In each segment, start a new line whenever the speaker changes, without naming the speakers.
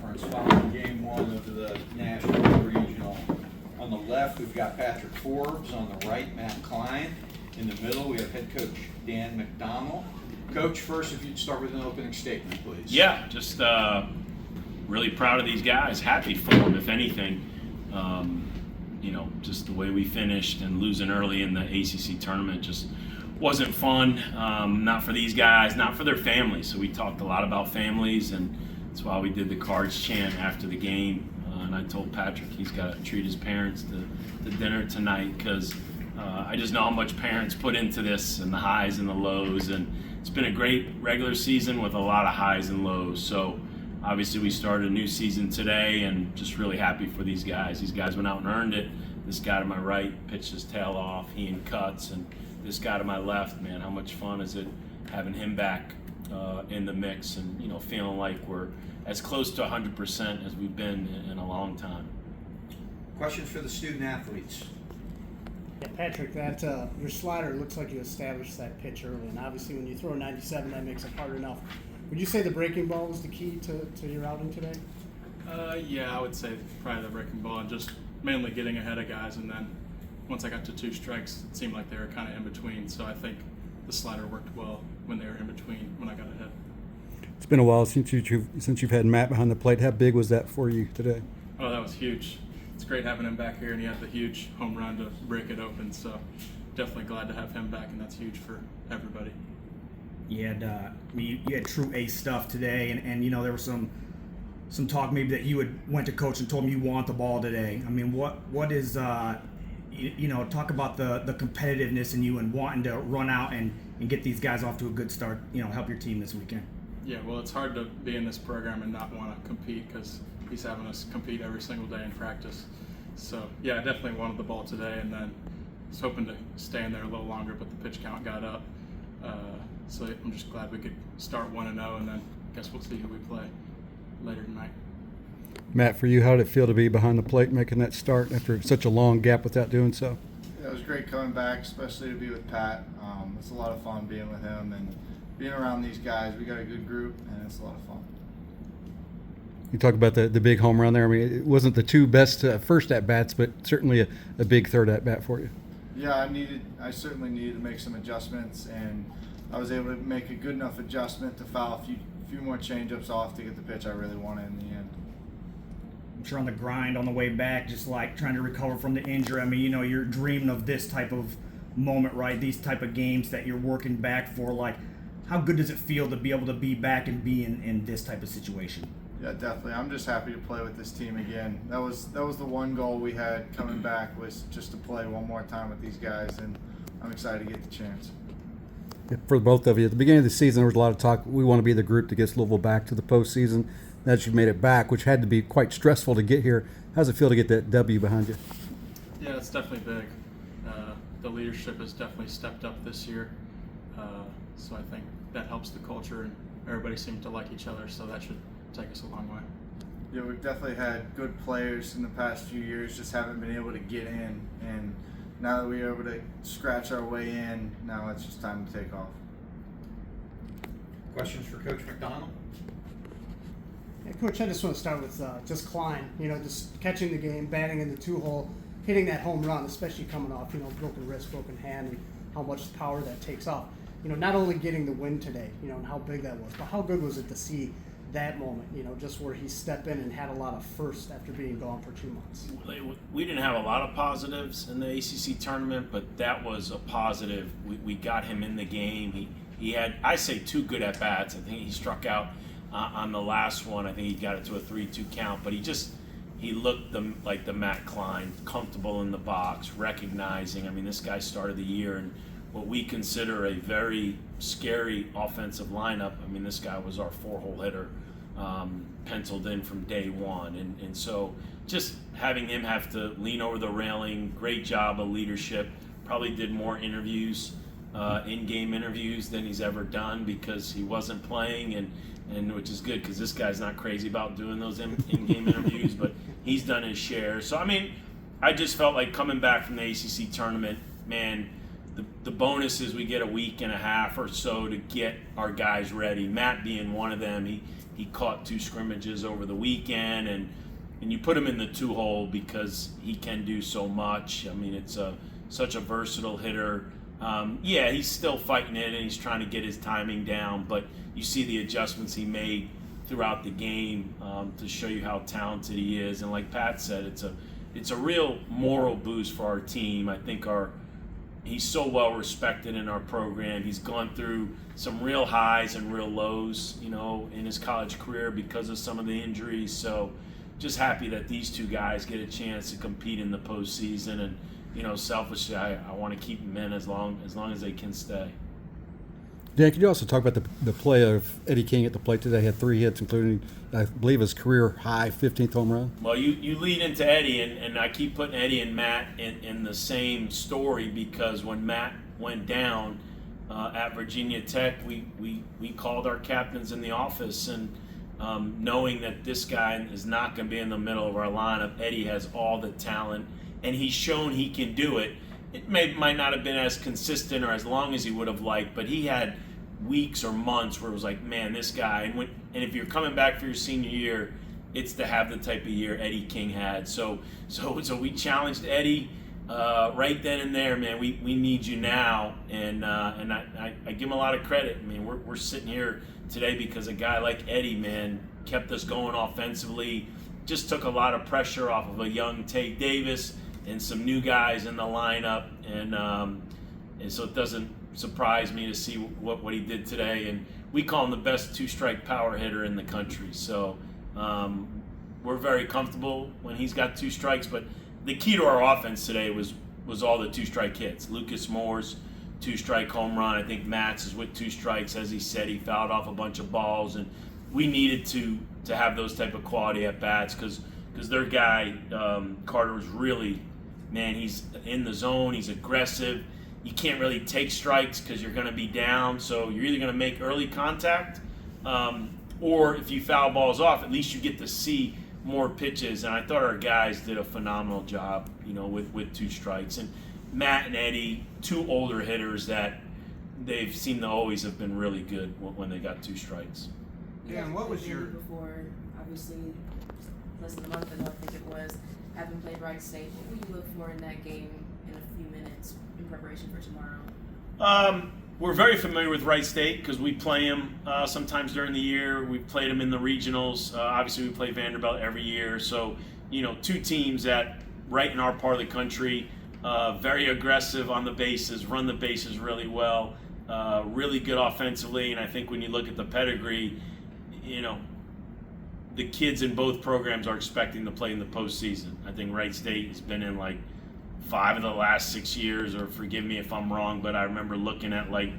conference following game one of the Nashville regional. On the left, we've got Patrick Forbes. On the right, Matt Klein. In the middle, we have head coach Dan McDonnell. Coach, first, if you'd start with an opening statement, please.
Yeah, just really proud of these guys. Happy for them, if anything. Just the way we finished and losing early in the ACC tournament just wasn't fun. Not for these guys, not for their families. So we talked a lot about families, and that's why we did the Cards chant after the game. And I told Patrick he's got to treat his parents to dinner tonight, because I just know how much parents put into this, and the highs and the lows. And it's been a great regular season with a lot of highs and lows. So obviously we started a new season today, and just really happy for these guys. These guys went out and earned it. This guy to my right pitched his tail off, he and Cuts, and this guy to my left, man, how much fun is it having him back in the mix, and feeling like we're as close to 100% as we've been in a long time.
Questions for the student athletes?
Yeah, Patrick, that your slider looks like you established that pitch early, and obviously when you throw 97, that makes it hard enough. Would you say the breaking ball was the key to your outing today?
Yeah, I would say probably the breaking ball, and just mainly getting ahead of guys, and then once I got to 2 strikes, it seemed like they were kind of in between, so I think the slider worked well when they were in between when I got ahead.
It's been a while since you've had Matt behind the plate. How big was that for you today?
Oh, that was huge. It's great having him back here, and he had the huge home run to break it open, so definitely glad to have him back, and that's huge for everybody.
You had true ace stuff today, and there was some talk maybe that you went to coach and told him you want the ball today. I mean, what is talk about the competitiveness in you and wanting to run out and get these guys off to a good start, help your team this weekend.
Yeah, well, it's hard to be in this program and not want to compete, because he's having us compete every single day in practice. So yeah, I definitely wanted the ball today, and then was hoping to stay in there a little longer, but the pitch count got up. So I'm just glad we could start 1-0, and then I guess we'll see who we play later tonight.
Matt, for you, how did it feel to be behind the plate making that start after such a long gap without doing so?
Yeah, it was great coming back, especially to be with Pat. It's a lot of fun being with him and being around these guys. We got a good group, and it's a lot of fun.
You talk about the big home run there. I mean, it wasn't the 2 best first at-bats, but certainly a big third at-bat for you.
Yeah, I certainly needed to make some adjustments, and I was able to make a good enough adjustment to foul a few more change-ups off to get the pitch I really wanted in the end.
I'm sure on the grind on the way back, just like trying to recover from the injury. I mean, you're dreaming of this type of moment, right? These type of games that you're working back for. Like, how good does it feel to be able to be back and be in this type of situation?
Yeah, definitely. I'm just happy to play with this team again. That was the one goal we had coming back, was just to play one more time with these guys, and I'm excited to get the chance.
Yeah, for both of you, at the beginning of the season, there was a lot of talk. We want to be the group that gets Louisville back to the postseason. Now that you've made it back, which had to be quite stressful to get here, how does it feel to get that W behind you?
Yeah, it's definitely big. The leadership has definitely stepped up this year, so I think that helps the culture, and everybody seemed to like each other, so that should take us a long way.
Yeah, we've definitely had good players in the past few years, just haven't been able to get in, and now that we are able to scratch our way in, now it's just time to take off.
Questions for Coach McDonnell?
Yeah, Coach, I just want to start with just Klein. Just catching the game, batting in the 2-hole, hitting that home run, especially coming off broken wrist, broken hand, and how much power that takes off. Not only getting the win today, and how big that was, but how good was it to see that moment, just where he stepped in and had a lot of firsts after being gone for 2 months.
We didn't have a lot of positives in the ACC tournament, but that was a positive. We got him in the game. He had, I say, 2 good at-bats. I think he struck out on the last one. I think he got it to a 3-2 count, but he looked like the Matt Klein, comfortable in the box, recognizing. I mean, this guy started the year in what we consider a very scary offensive lineup. I mean, this guy was our 4-hole hitter, penciled in from day one. And so just having him have to lean over the railing, great job of leadership, probably did more interviews, in-game interviews than he's ever done, because he wasn't playing, and which is good, because this guy's not crazy about doing those in-game interviews, but he's done his share. So, I mean, I just felt like coming back from the ACC tournament, man, the bonus is we get a week and a half or so to get our guys ready. Matt being one of them, He caught 2 scrimmages over the weekend, and you put him in the 2-hole because he can do so much. I mean, it's such a versatile hitter. Yeah, he's still fighting it, and he's trying to get his timing down, but you see the adjustments he made throughout the game to show you how talented he is. And like Pat said, it's a real moral boost for our team. I think he's so well respected in our program. He's gone through some real highs and real lows, in his college career because of some of the injuries. So just happy that these 2 guys get a chance to compete in the postseason. And selfishly, I want to keep them in as long as they can stay.
Dan, can you also talk about the play of Eddie King at the plate today? He had 3 hits, including, I believe, his career high 15th home run.
Well, you lead into Eddie, and I keep putting Eddie and Matt in the same story because when Matt went down at Virginia Tech, we called our captains in the office, and knowing that this guy is not going to be in the middle of our lineup, Eddie has all the talent, and he's shown he can do it. It might not have been as consistent or as long as he would have liked, but he had weeks or months where it was like, man, this guy. And if you're coming back for your senior year, it's to have the type of year Eddie King had. So we challenged Eddie right then and there, man. We need you now, and I give him a lot of credit. I mean, we're sitting here today because a guy like Eddie, man, kept us going offensively. Just took a lot of pressure off of a young Tate Davis and some new guys in the lineup, and so it doesn't surprise me to see what he did today. And we call him the best 2-strike power hitter in the country. So we're very comfortable when he's got 2 strikes. But the key to our offense today was all the 2-strike hits. Lucas Moore's 2-strike home run. I think Matt's is with 2 strikes. As he said, he fouled off a bunch of balls, and we needed to have those type of quality at bats because their guy Carter was really, man, he's in the zone. He's aggressive. You can't really take strikes because you're going to be down. So you're either going to make early contact, or if you foul balls off, at least you get to see more pitches. And I thought our guys did a phenomenal job, with 2 strikes. And Matt and Eddie, 2 older hitters that they've seemed to always have been really good when they got 2 strikes.
Yeah, and what was your before? Obviously, less than a month ago, I think it was. Having played Wright State, what will you look for in that game in a few minutes in preparation for tomorrow?
We're very familiar with Wright State because we play them sometimes during the year. We've played them in the regionals. Obviously, we play Vanderbilt every year. So, 2 teams that right in our part of the country, very aggressive on the bases, run the bases really well, really good offensively. And I think when you look at the pedigree, the kids in both programs are expecting to play in the postseason. I think Wright State has been in like 5 of the last 6 years, or forgive me if I'm wrong, but I remember looking at like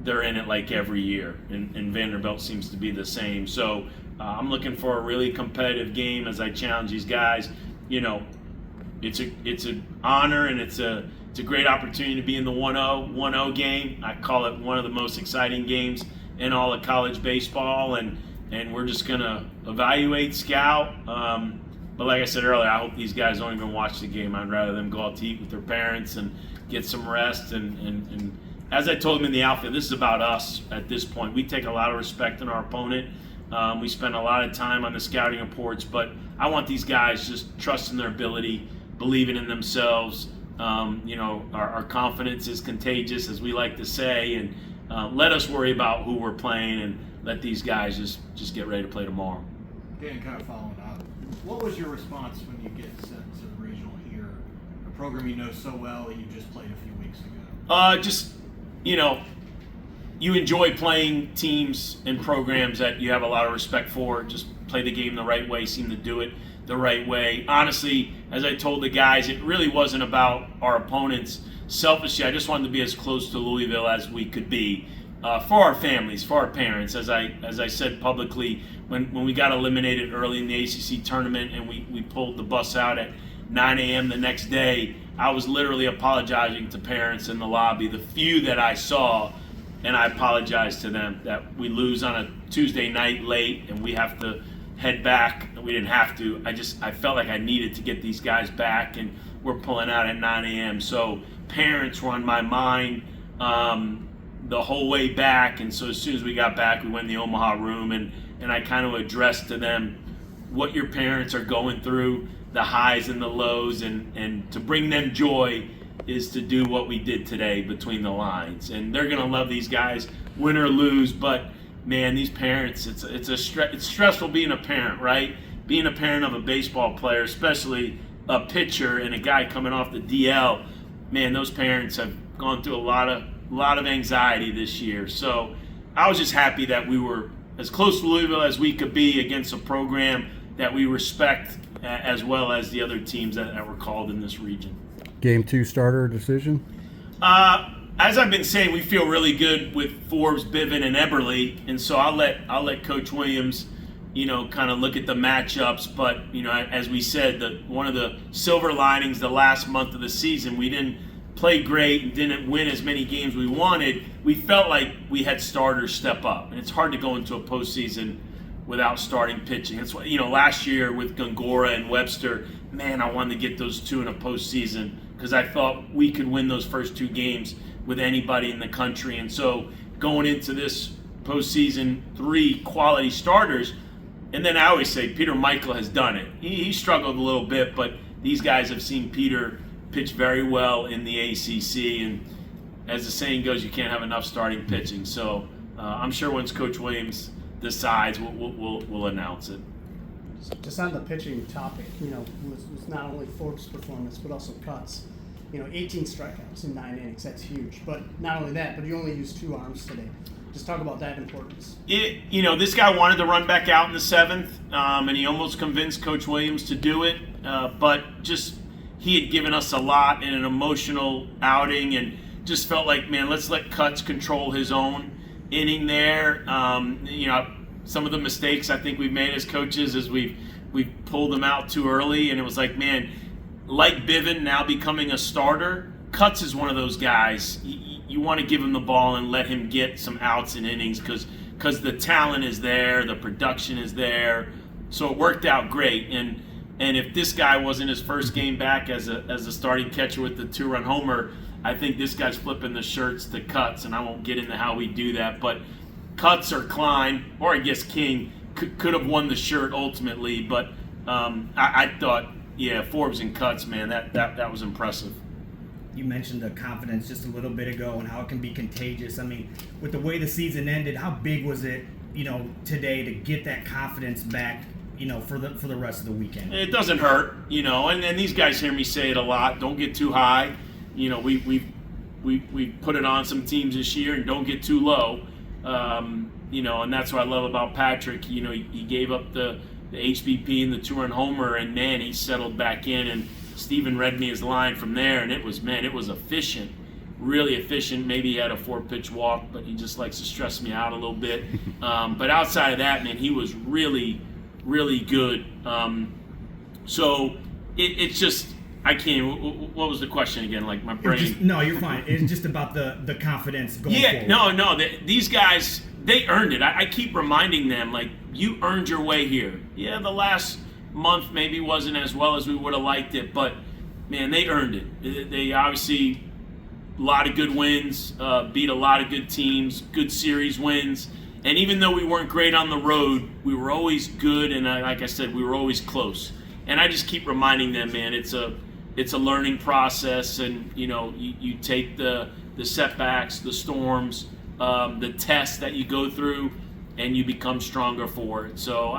they're in it like every year, and Vanderbilt seems to be the same. So I'm looking for a really competitive game as I challenge these guys. It's an honor, and it's a great opportunity to be in the 1-0 game. I call it one of the most exciting games in all of college baseball, and we're just gonna evaluate, scout. But like I said earlier, I hope these guys don't even watch the game. I'd rather them go out to eat with their parents and get some rest. And as I told them in the outfield, this is about us at this point. We take a lot of respect in our opponent. We spend a lot of time on the scouting reports, but I want these guys just trusting their ability, believing in themselves. Our confidence is contagious, as we like to say, and let us worry about who we're playing and let these guys just get ready to play tomorrow.
Dan, kind of following up, what was your response when you get sent to the regional here, a program you know so well that you just played a few weeks ago?
You enjoy playing teams and programs that you have a lot of respect for. Just play the game the right way, seem to do it the right way. Honestly, as I told the guys, it really wasn't about our opponents. Selfishly, I just wanted to be as close to Louisville as we could be. For our families, for our parents, as I said publicly, when we got eliminated early in the ACC tournament and we pulled the bus out at 9 a.m. the next day, I was literally apologizing to parents in the lobby, the few that I saw, and I apologized to them that we lose on a Tuesday night late and we have to head back. We didn't have to. I felt like I needed to get these guys back, and we're pulling out at 9 a.m. So parents were on my mind the whole way back, and so as soon as we got back, we went in the Omaha room, and and I kind of addressed to them what your parents are going through, the highs and the lows, and to bring them joy is to do what we did today between the lines. And they're gonna love these guys, win or lose. But man, these parents, it's stressful being a parent, right? Being a parent of a baseball player, especially a pitcher and a guy coming off the DL. Man, those parents have gone through a lot of anxiety this year. So I was just happy that we were as close to Louisville as we could be against a program that we respect, as well as the other teams that were called in this region.
Game 2 starter decision?
As I've been saying, we feel really good with Forbes, Bivin, and Eberle, and so I'll let Coach Williams, kind of look at the matchups. But as we said, one of the silver linings the last month of the season, we didn't play great and didn't win as many games we wanted. We felt like we had starters step up, and it's hard to go into a postseason without starting pitching. That's why, last year with Gongora and Webster, man, I wanted to get those two in a postseason because I thought we could win those first 2 games with anybody in the country. And so going into this postseason, 3 quality starters. And then I always say Peter Michael has done it. He struggled a little bit, but these guys have seen Peter pitch very well in the ACC. And as the saying goes, you can't have enough starting pitching. So I'm sure once Coach Williams decides, we'll announce it.
Just on the pitching topic, was not only Forbes' performance, but also Cuts. 18 strikeouts in 9 innings, that's huge. But not only that, but you only used 2 arms today. Just talk about that importance.
This guy wanted to run back out in the 7th, and he almost convinced Coach Williams to do it. But just he had given us a lot in an emotional outing, and just felt like, man, let's let Cuts control his own inning there. Some of the mistakes I think we've made as coaches is we've pulled him out too early, and it was like, man, like Bivin now becoming a starter, Cuts is one of those guys. You want to give him the ball and let him get some outs in innings because the talent is there, the production is there. So it worked out great. And if this guy wasn't his first game back as a starting catcher with the 2-run homer, I think this guy's flipping the shirts to Cuts, and I won't get into how we do that. But Cuts or Klein, or I guess King, could have won the shirt ultimately. But I thought, Forbes and Cuts, man, that was impressive.
You mentioned the confidence just a little bit ago and how it can be contagious. I mean, with the way the season ended, how big was it, today to get that confidence back, for the rest of the weekend?
It doesn't hurt, and these guys hear me say it a lot. Don't get too high. We put it on some teams this year, and don't get too low. And that's what I love about Patrick. He gave up the HBP and the 2-run homer, and man, he settled back in, and Steven read me his line from there, and it was efficient, really efficient. Maybe he had a 4-pitch walk, but he just likes to stress me out a little bit. But outside of that, man, he was really, really good. So it's just, I can't. What was the question again? Like my brain.
No, you're fine. It's just about the confidence going forward.
No. These guys, they earned it. I keep reminding them, like, you earned your way here. Yeah, the last month maybe wasn't as well as we would have liked it, but man, they earned it. They obviously, a lot of good wins, beat a lot of good teams, good series wins. And even though we weren't great on the road, we were always good, and like I said, we were always close. And I just keep reminding them, man, it's a learning process, and you take the setbacks, the storms, the tests that you go through, and you become stronger for it. So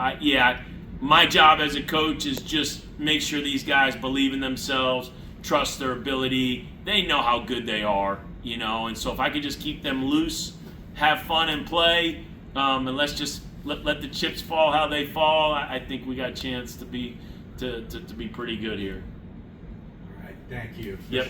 my job as a coach is just make sure these guys believe in themselves, trust their ability. They know how good they are, and so if I could just keep them loose, have fun and play, and let's just let the chips fall how they fall, I think we got a chance to be pretty good here.
All right, thank you.
Yep.